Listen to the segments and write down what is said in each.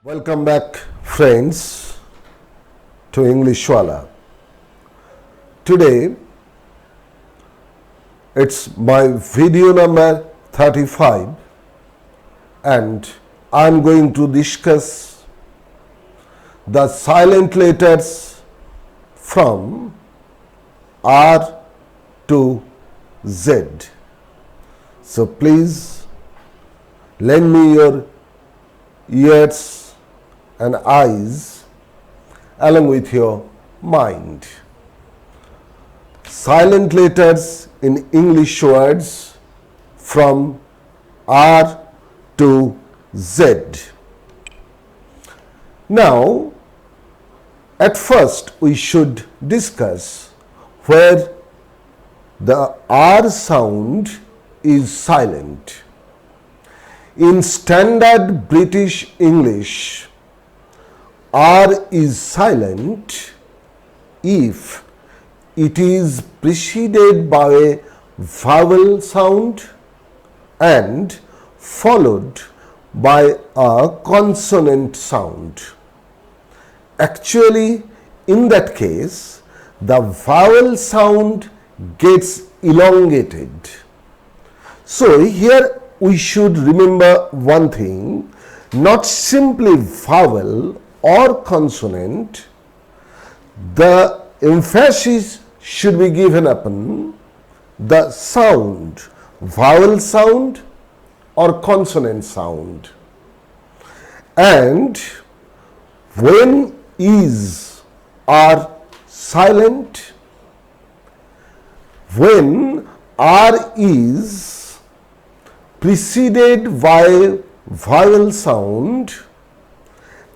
Welcome back, friends, to English Wala. Today, it's my video number 35 and I'm going to discuss the silent letters from R to Z. So please lend me your ears and eyes along with your mind. Silent letters in English words from R to Z. Now, at first we should discuss where the R sound is silent. In standard British English, R is silent if it is preceded by a vowel sound and followed by a consonant sound. Actually, in that case, the vowel sound gets elongated. So here we should remember one thing, not simply vowel or consonant, the emphasis should be given upon the sound, vowel sound or consonant sound. And when is are silent, when R is preceded by vowel sound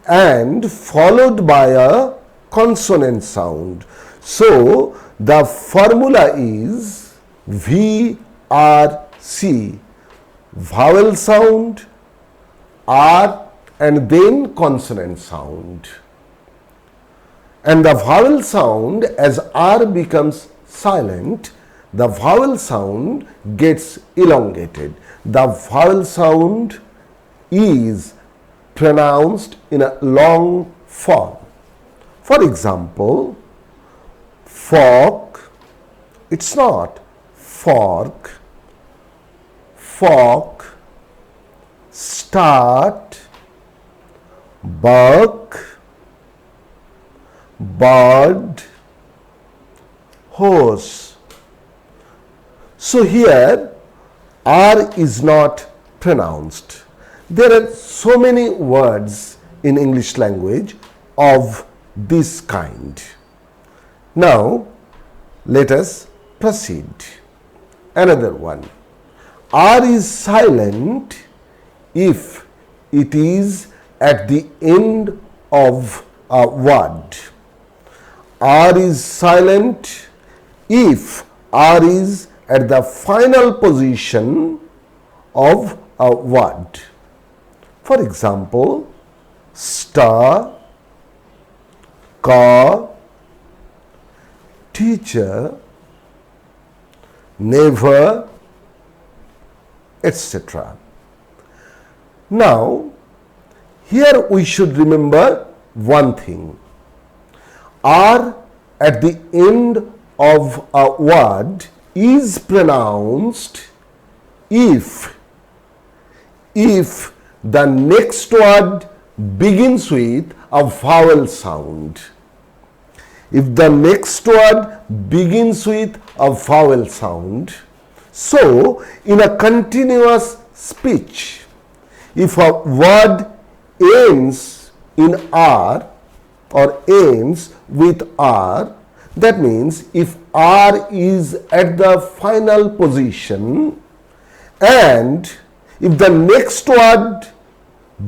and followed by a consonant sound. So the formula is VRC, vowel sound, R and then consonant sound. And the vowel sound, as R becomes silent, the vowel sound gets elongated. The vowel sound is pronounced in a long form. For example, fork, it's not fork, fork, start, buck, bird, horse. So here R is not pronounced. There are so many words in English language of this kind. Now, let us proceed. Another one. R is silent if it is at the end of a word. R is silent if R is at the final position of a word. For example, star, car, teacher, never, etc. Now, here we should remember one thing. R at the end of a word is pronounced if the next word begins with a vowel sound. If the next word begins with a vowel sound, so in a continuous speech, if a word ends in R or ends with R, that means if R is at the final position and if the next word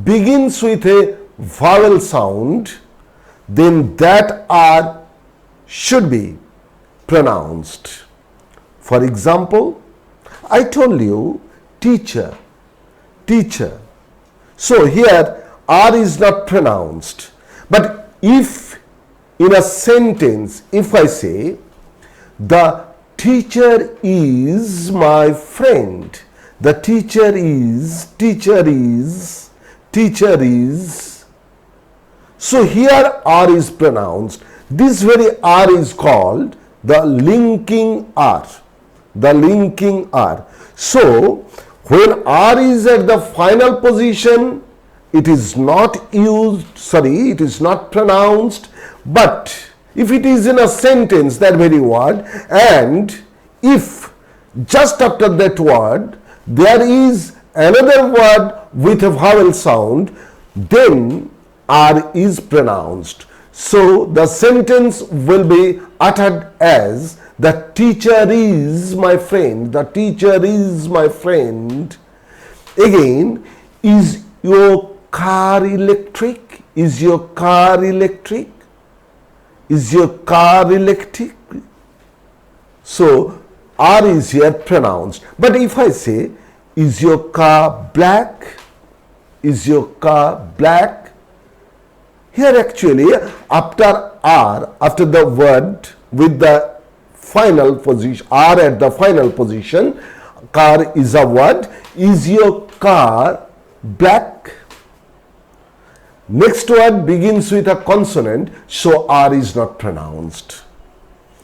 begins with a vowel sound, then that R should be pronounced. For example, I told you teacher, teacher. So here R is not pronounced. But if in a sentence, if I say, the teacher is my friend, the teacher is, So here R is pronounced. This very R is called the linking R. The linking R. So when R is at the final position, it is not used, it is not pronounced, but if it is in a sentence, that very word, and if just after that word there is another word with a vowel sound, then R is pronounced. So the sentence will be uttered as, the teacher is my friend. The teacher is my friend. Again, is your car electric? Is your car electric? Is your car electric? So R is here pronounced. But if I say, is your car black? Is your car black? Here actually after R, after the word with the final position, R at the final position, car is a word. Is your car black? Next word begins with a consonant, so R is not pronounced.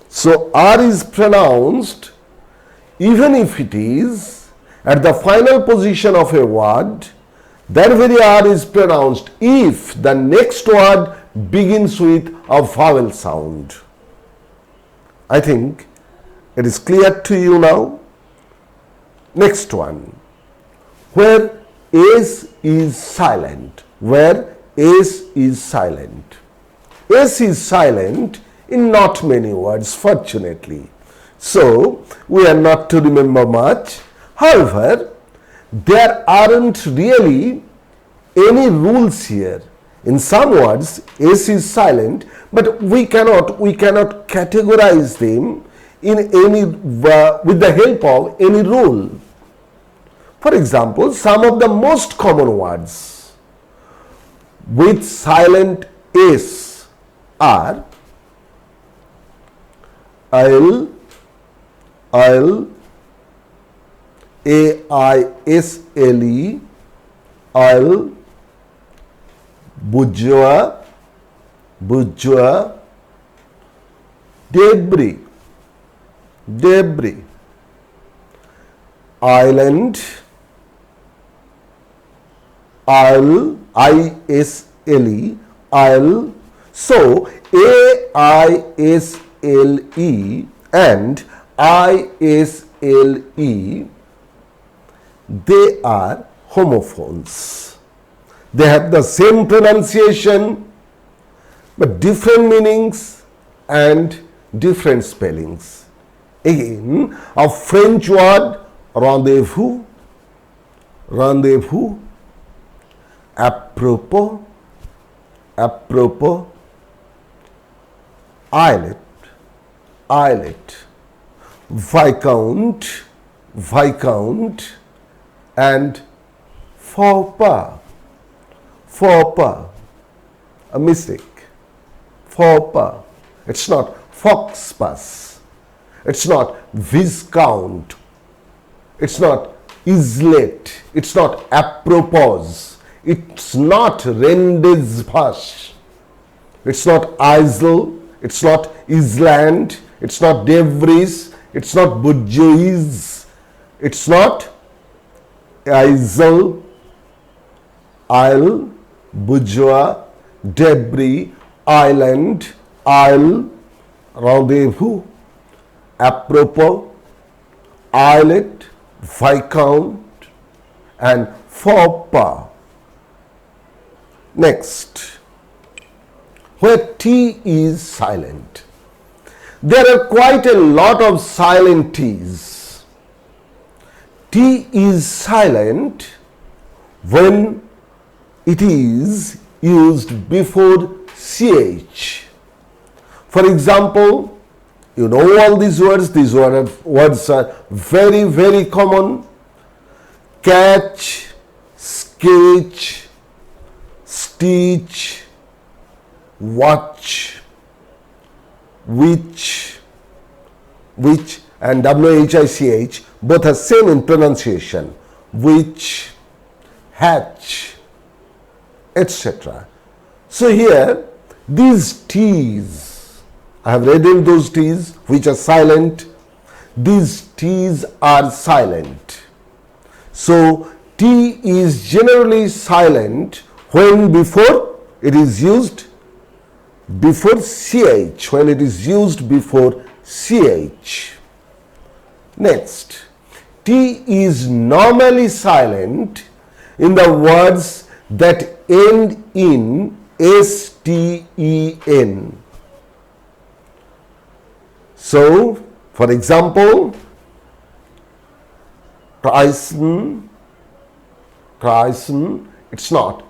So R is pronounced even if it is at the final position of a word. That very R is pronounced if the next word begins with a vowel sound. I think it is clear to you now. Next one, where S is silent. Where S is silent. S is silent in not many words, fortunately. So we are not to remember much. However, there aren't really any rules here. In some words, S is silent, but we cannot categorize them in any with the help of any rule. For example, some of the most common words with silent S are I'll, A-I-S-L-E, I'll, bourgeois, debris, island, I-S-L-E, I'll. So A-I-S-L-E and I-S-L-E, they are homophones. They have the same pronunciation but different meanings and different spellings. Again, a French word, rendezvous, apropos, Islet, Viscount, and Faux pas, a mistake. Faux pas. It's not Fox pass. It's not Viscount. It's not Islet. It's not Apropos. It's not Rendezvous. It's not Islet. It's not Island. It's not Rendezvous. It's not Bourgeois. It's not Islet, Isle, Bourgeois, debris, island, Isle, rendezvous, apropos, Islet, Viscount, and Faux pas. Next, where T is silent. There are quite a lot of silent T's. T is silent when it is used before CH. For example, you know all these words are very, very common. Catch, sketch, stitch, watch, which, and WHICH both are same in pronunciation. Which, hatch, etc. So here, these T's, I have read in those T's which are silent. These T's are silent. So T is generally silent when before it is used before CH, when it is used before CH. Next, T is normally silent in the words that end in STEN. So, for example, Christen, it's not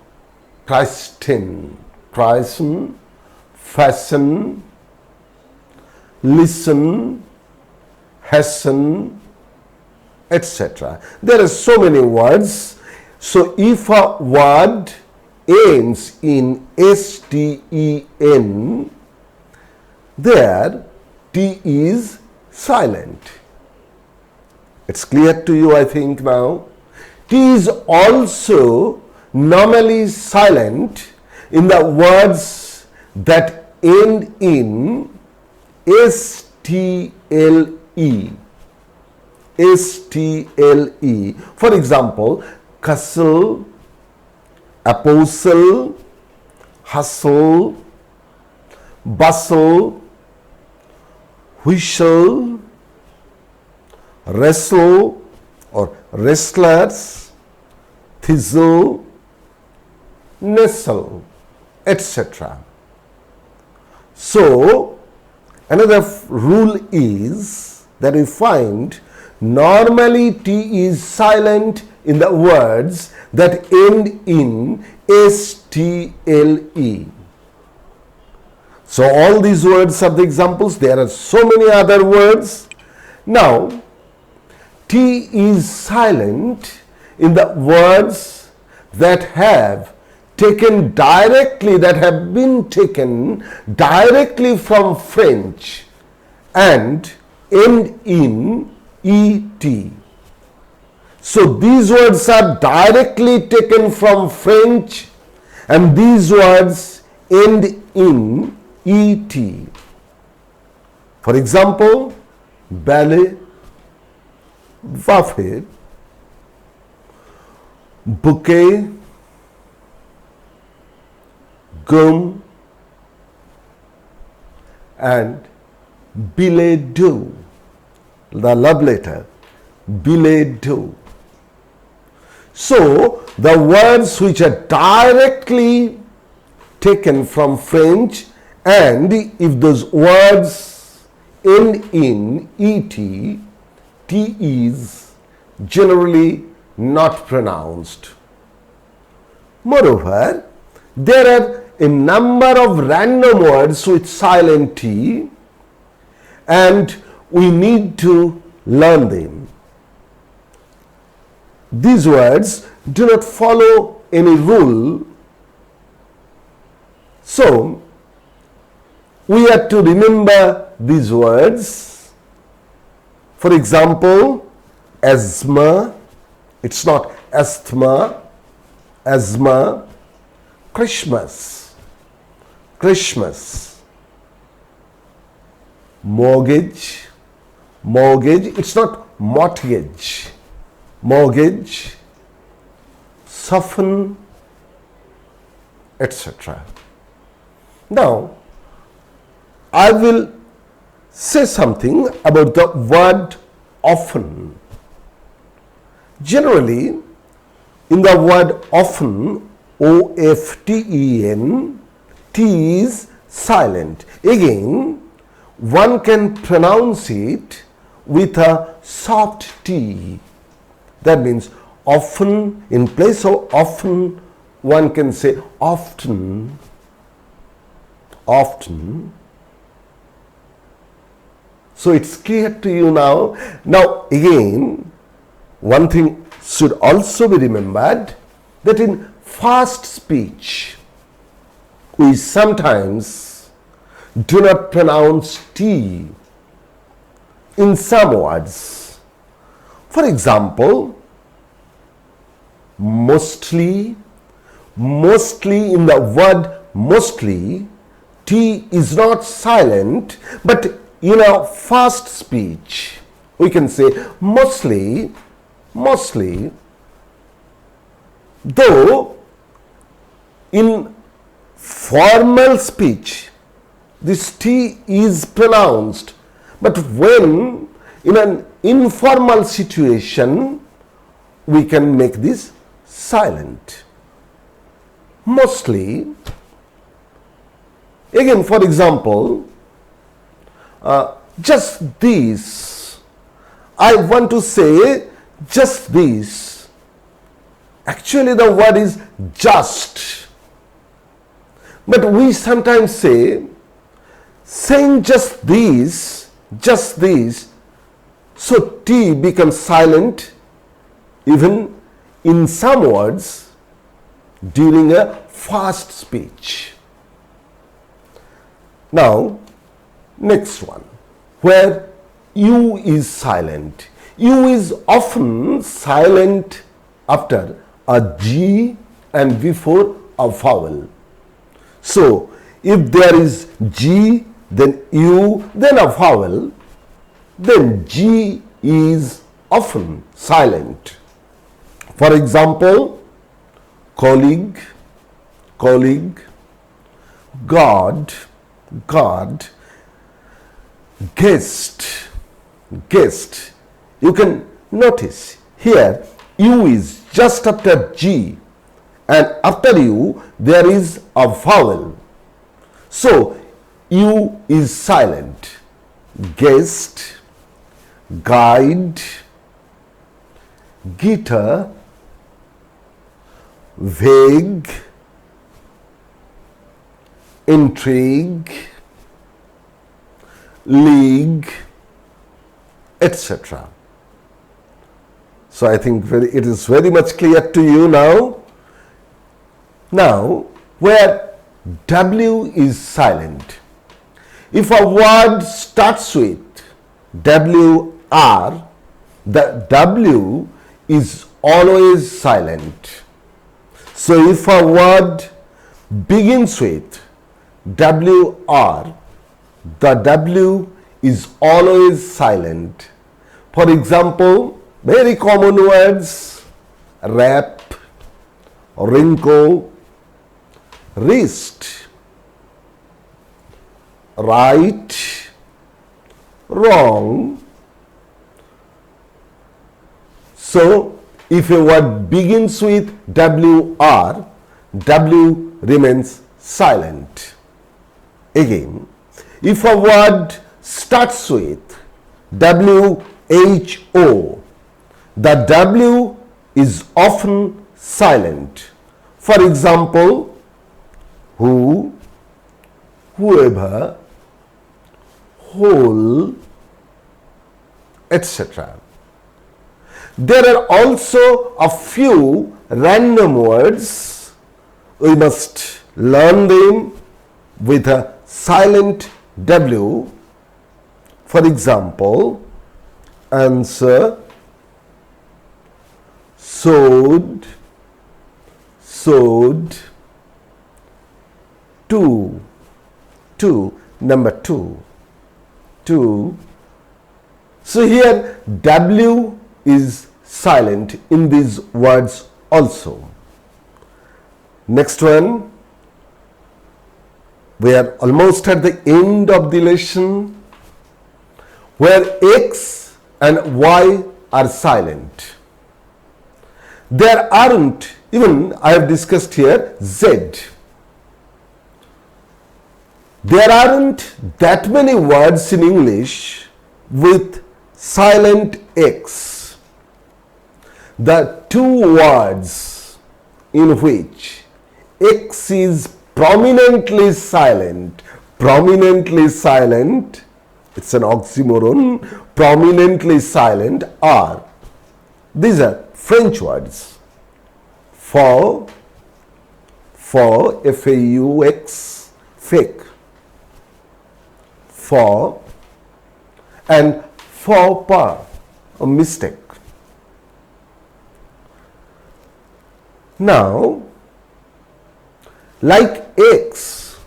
Christen, Christen, fasten, listen, hasten, etc. There are so many words. So if a word ends in STEN, there T is silent. It's clear to you, I think, now. T is also normally silent in the words that end in STLE. STLE. For example, castle, apostle, hustle, bustle, whistle, wrestle or wrestlers, thistle, nestle, etc. So, another rule is that we find normally T is silent in the words that end in STLE. So all these words are the examples. There are so many other words. Now, T is silent in the words that have been taken directly from French and end in ET. So these words are directly taken from French and these words end in ET. For example, ballet, waffle, bouquet, gum, and billet doux, the love letter, billet doux. So, the words which are directly taken from French and if those words end in ET, T is generally not pronounced. Moreover, there are a number of random words with silent T and we need to learn them. These words do not follow any rule. So, we have to remember these words. For example, asthma, it's not asthma, asthma, Christmas, Christmas, mortgage, mortgage, it's not mortgage, mortgage, soften, etc. Now, I will say something about the word often. Generally, in the word often, OFTEN, T is silent. Again, one can pronounce it with a soft T. That means often, in place of often, one can say often, often. So it's clear to you now. Now again, one thing should also be remembered that in fast speech, we sometimes do not pronounce T in some words. For example, mostly in the word mostly T is not silent, but in a fast speech, we can say mostly, though in formal speech, this T is pronounced, but when in an informal situation, we can make this silent. Mostly, again, for example, just this. I want to say just this. Actually, the word is just. But we sometimes say, saying just this, so T becomes silent even in some words during a fast speech. Now, next one, where U is silent. U is often silent after a G and before a vowel. So, if there is G, then U, then a vowel, then G is often silent. For example, colleague, God, guest. You can notice here U is just after G, and after U there is a vowel. So U is silent. Guest, guide, guitar, vague, intrigue, league, etc. So I think it is very much clear to you now. Now, where W is silent. If a word starts with WR, the W is always silent. So if a word begins with WR, the W is always silent. For example, very common words, wrap, wrinkle, wrist, right, wrong. So, if a word begins with WR, W remains silent. Again, if a word starts with WHO, the W is often silent. For example, who, whoever, whole, etc. There are also a few random words. We must learn them with a silent W. For example, answer, sewed, two, number two. So here W is silent in these words also. Next one, we are almost at the end of the lesson, where X and Y are silent. There aren't, even I have discussed here, Z. There aren't that many words in English with silent X. The two words in which X is prominently silent, it's an oxymoron, prominently silent are, these are French words, Faux, F-A-U-X, fake, Faux, and faux pas, a mistake. Now, like X,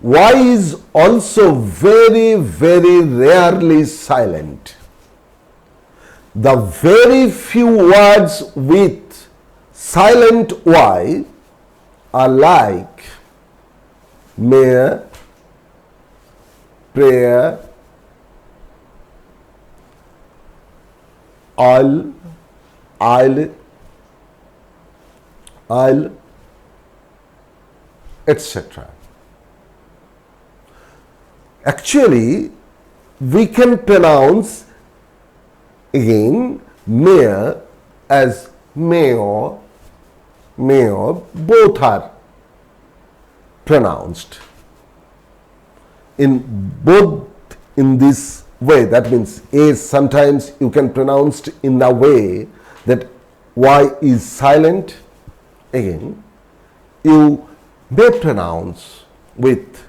Y is also very, very rarely silent. The very few words with silent Y are like mayor, prayer, isle, etc. Actually, we can pronounce again mayor as mayor, both are pronounced in this way. That means A sometimes you can pronounce in the way that Y is silent. Again, you may pronounce with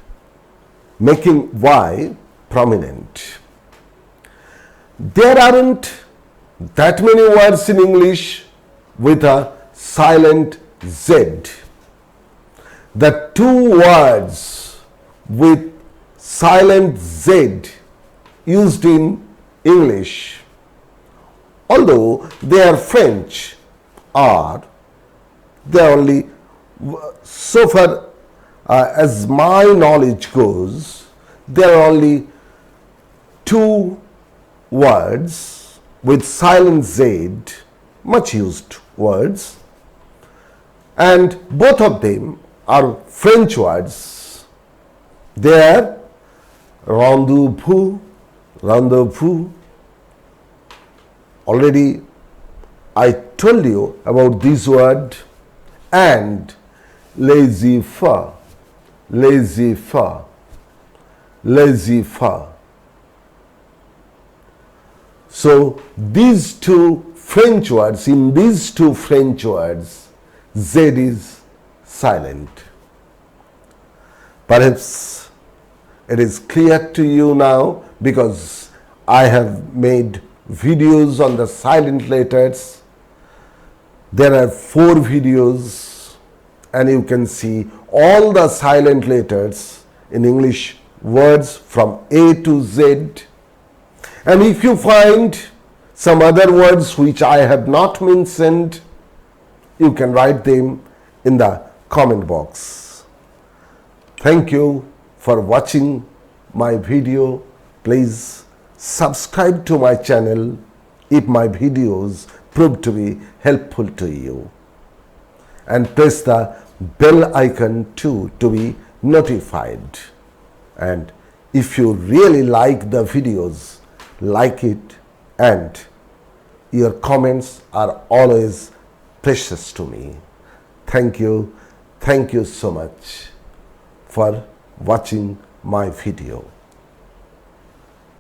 making Y prominent. There aren't that many words in English with a silent Z. The two words with silent Z used in English, although they are French, are they only, so far as my knowledge goes, there are only two words with silent Z, much used words, and both of them are French words. They are rendezvous. Already I told you about this word, and laissez-faire. So these two French words, in these two French words, Z is silent. Perhaps it is clear to you now because I have made videos on the silent letters. There are 4 videos and you can see all the silent letters in English words from A to Z. And if you find some other words which I have not mentioned, you can write them in the comment box. Thank you for watching my video. Please subscribe to my channel if my videos prove to be helpful to you, and press the bell icon too to be notified. And if you really like the videos, like it, and your comments are always precious to me. Thank you so much for watching my video.